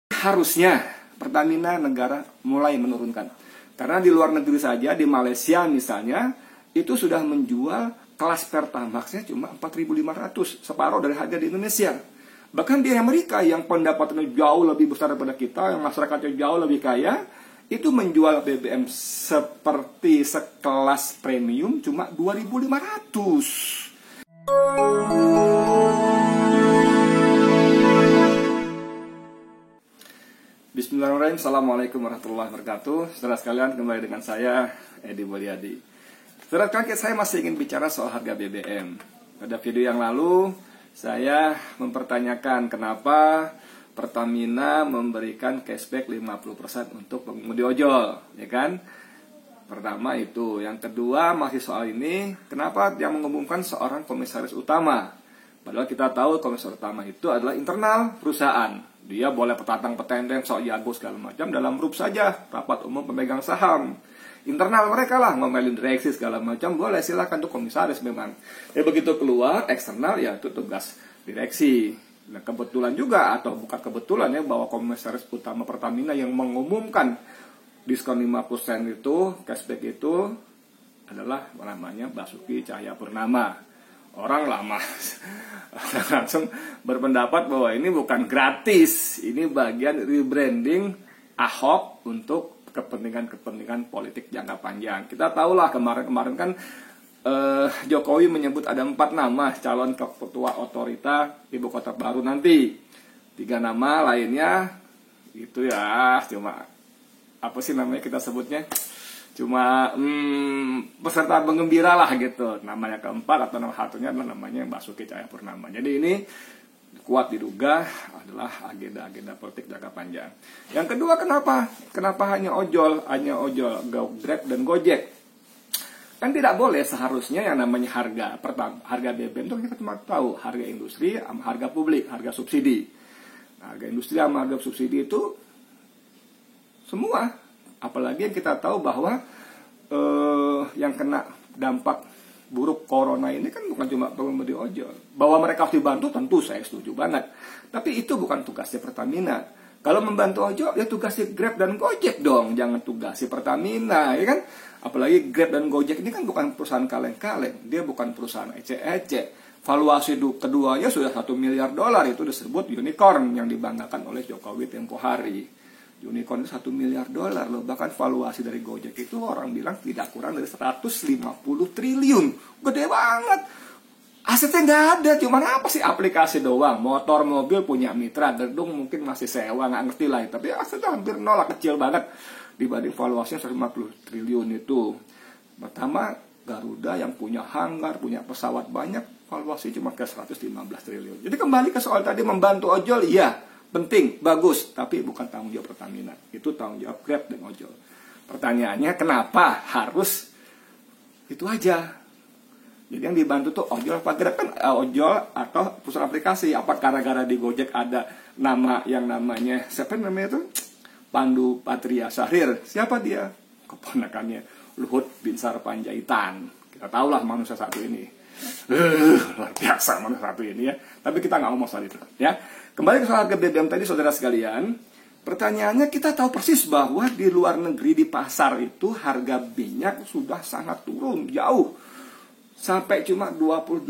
Harusnya Pertamina negara mulai menurunkan. Karena di luar negeri saja, di Malaysia misalnya, itu sudah menjual kelas Pertamax-nya cuma 4.500, separuh dari harga di Indonesia. Bahkan di Amerika yang pendapatannya jauh lebih besar daripada kita, yang masyarakatnya jauh lebih kaya, itu menjual BBM seperti sekelas premium cuma 2.500. Bismillahirrahmanirrahim. Assalamualaikum warahmatullahi wabarakatuh. Saudara sekalian, kembali dengan saya Edi Mulyadi. Saudara sekalian, saya masih ingin bicara soal harga BBM. Pada video yang lalu saya mempertanyakan kenapa Pertamina memberikan cashback 50% untuk pengemudi ojol, ya kan? Pertama itu. Yang kedua masih soal ini, kenapa dia mengumumkan seorang komisaris utama? Padahal kita tahu komisaris utama itu adalah internal perusahaan. Dia boleh petantang-petenteng, sok jago segala macam dalam grup saja, rapat umum pemegang saham. Internal mereka lah, ngomelin direksi segala macam, boleh silakan tuh komisaris memang. Ya begitu keluar, eksternal ya itu tugas direksi. Nah kebetulan juga, atau bukan kebetulan ya, bahwa komisaris utama Pertamina yang mengumumkan diskon 5% itu, cashback itu adalah namanya Basuki Cahayapurnama. Orang lama langsung berpendapat bahwa ini bukan gratis, ini bagian rebranding Ahok untuk kepentingan politik jangka panjang. Kita tahulah kemarin kan Jokowi menyebut ada 4 nama calon ketua otorita ibu kota baru nanti. 3 nama lainnya itu ya cuma apa sih namanya kita sebutnya? Cuma peserta penggembira lah gitu. Namanya keempat atau nama satunya adalah namanya Basuki Cahayapurnama. Jadi ini kuat diduga adalah agenda-agenda politik jangka panjang. Yang kedua, kenapa hanya ojol, Grab dan Gojek? Kan tidak boleh seharusnya yang namanya harga BBM itu kita cuma tahu harga industri sama harga publik, harga subsidi. Nah, harga industri sama harga subsidi itu semua. Apalagi yang kita tahu bahwa yang kena dampak buruk corona ini kan bukan cuma pengemudi ojol. Bahwa mereka harus dibantu tentu saya setuju banget. Tapi itu bukan tugasnya Pertamina. Kalau membantu ojol ya tugasnya Grab dan Gojek dong. Jangan tugasnya Pertamina, ya kan? Apalagi Grab dan Gojek ini kan bukan perusahaan kaleng-kaleng. Dia bukan perusahaan ece-ece. Valuasi keduanya sudah $1 miliar. Itu disebut unicorn yang dibanggakan oleh Jokowi tempo hari. Unicorn itu $1 miliar loh. Bahkan valuasi dari Gojek itu orang bilang tidak kurang dari 150 triliun. Gede banget. Asetnya nggak ada, cuman apa sih aplikasi doang. Motor, mobil punya mitra, gedung mungkin masih sewa, nggak ngerti lah. Tapi asetnya hampir nol, kecil banget dibanding valuasinya 150 triliun itu. Pertama, Garuda yang punya hanggar, punya pesawat banyak, valuasi cuma ke 115 triliun. Jadi kembali ke soal tadi, membantu ojol, iya. Penting, bagus, tapi bukan tanggung jawab Pertamina. Itu tanggung jawab Grab dan ojol. Pertanyaannya, kenapa harus itu aja? Jadi yang dibantu tuh ojol apa Grab? Kan ojol atau perusahaan aplikasi. Apa gara-gara di Gojek ada nama yang namanya, siapa namanya itu? Pandu Patria Syahrir. Siapa dia? Keponakannya Luhut Binsar Panjaitan. Kita tahulah manusia satu ini. Luar biasa manusia satu ini ya. Tapi kita nggak ngomong soal itu ya. Kembali ke soal harga BBM tadi, saudara sekalian. Pertanyaannya, kita tahu persis bahwa di luar negeri, di pasar itu harga minyak sudah sangat turun jauh, sampai cuma $28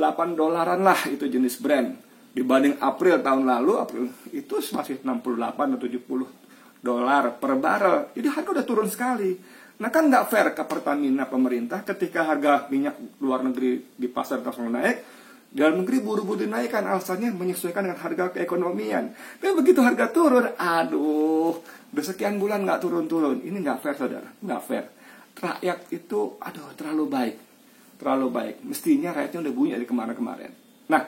lah itu jenis Brent. Dibanding April tahun lalu, April itu masih $68 atau $70 per barrel. Jadi harga udah turun sekali. Nah kan nggak fair ke Pertamina pemerintah ketika harga minyak luar negeri di pasar langsung naik, dalam negeri buru-buru dinaikkan, alasannya menyesuaikan dengan harga keekonomian. Tapi begitu harga turun, aduh, udah sekian bulan nggak turun-turun. Ini nggak fair, saudara, nggak fair. Rakyat itu, aduh, terlalu baik. Mestinya rakyatnya udah bunyi dari kemarin-kemarin. Nah,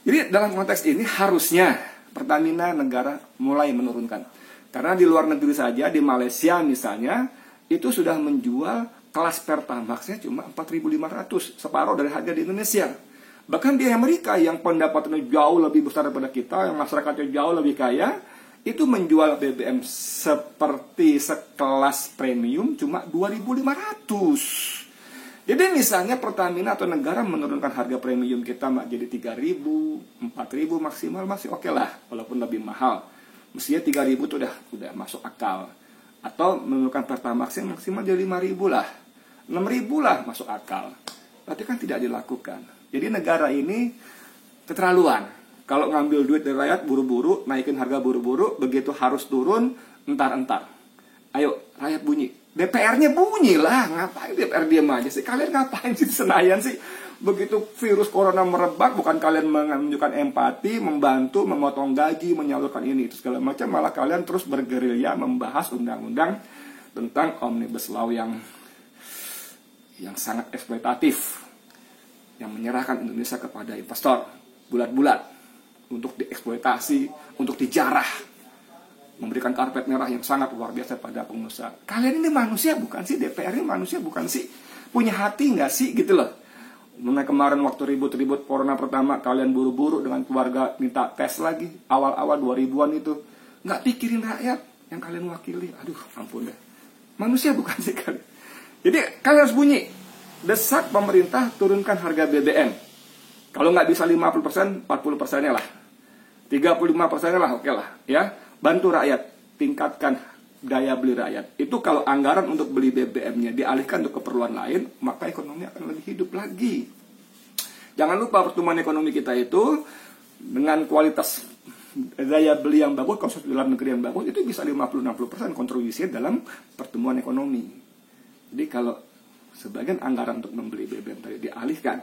jadi dalam konteks ini harusnya Pertamina negara mulai menurunkan. Karena di luar negeri saja, di Malaysia misalnya, itu sudah menjual kelas Pertamax-nya cuma 4.500, separuh dari harga di Indonesia. Bahkan di Amerika yang pendapatannya jauh lebih besar daripada kita, yang masyarakatnya jauh lebih kaya, itu menjual BBM seperti sekelas premium cuma 2.500. Jadi misalnya Pertamina atau negara menurunkan harga premium kita jadi 3.000, 4.000 maksimal, masih oke lah, walaupun lebih mahal. Mestinya 3.000 itu udah masuk akal. Atau menurunkan Pertamax maksimal jadi 5.000 lah. 6.000 lah masuk akal. Tapi kan tidak dilakukan. Jadi negara ini keterlaluan. Kalau ngambil duit dari rakyat buru-buru, naikin harga buru-buru, begitu harus turun, entar-entar. Ayo, rakyat bunyi. DPR-nya bunyi lah. Ngapain DPR diam aja sih? Kalian ngapain sih di Senayan sih? Begitu virus corona merebak, bukan kalian menunjukkan empati, membantu, memotong gaji, menyalurkan ini, itu segala macam. Malah kalian terus bergerilya membahas undang-undang tentang Omnibus Law yang sangat eksploitatif. Yang menyerahkan Indonesia kepada investor bulat-bulat untuk dieksploitasi, untuk dijarah, memberikan karpet merah yang sangat luar biasa pada pengusaha. Kalian ini manusia bukan sih? DPR ini manusia bukan sih? Punya hati nggak sih gitu loh? Mulai kemarin waktu ribut-ribut corona pertama, kalian buru-buru dengan keluarga minta tes lagi, awal-awal 2000-an itu. Nggak pikirin rakyat yang kalian wakili. Aduh, ampun deh. Manusia bukan sih kalian? Jadi kalian harus bunyi. Desak pemerintah turunkan harga BBM. Kalau nggak bisa 50%, 40%-nya lah. 35%-nya lah, oke lah. Ya, bantu rakyat, tingkatkan daya beli rakyat. Itu kalau anggaran untuk beli BBM-nya dialihkan untuk keperluan lain, maka ekonomi akan lebih hidup lagi. Jangan lupa pertumbuhan ekonomi kita itu dengan kualitas daya beli yang bagus, konsumsi dalam negeri yang bagus, itu bisa 50-60% kontribusi dalam pertumbuhan ekonomi. Jadi kalau sebagian anggaran untuk membeli BBM tadi dialihkan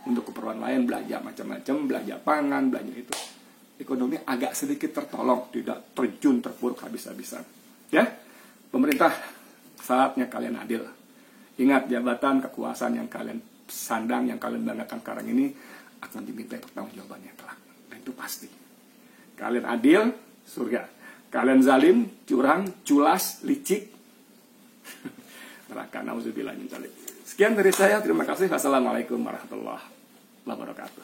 untuk keperluan lain, belanja macam-macam, belanja pangan, belanja itu, ekonomi agak sedikit tertolong, tidak terjun terpuruk habis-habisan. Ya, pemerintah saatnya kalian adil. Ingat, jabatan kekuasaan yang kalian sandang, yang kalian banggakan sekarang ini akan diminta pertanggungjawabannya kelak. Dan itu pasti. Kalian adil, surga. Kalian zalim, curang, culas, licik, neraka. Nauzubillah min dzalik. Sekian dari saya. Terima kasih. Wassalamualaikum warahmatullahi wabarakatuh.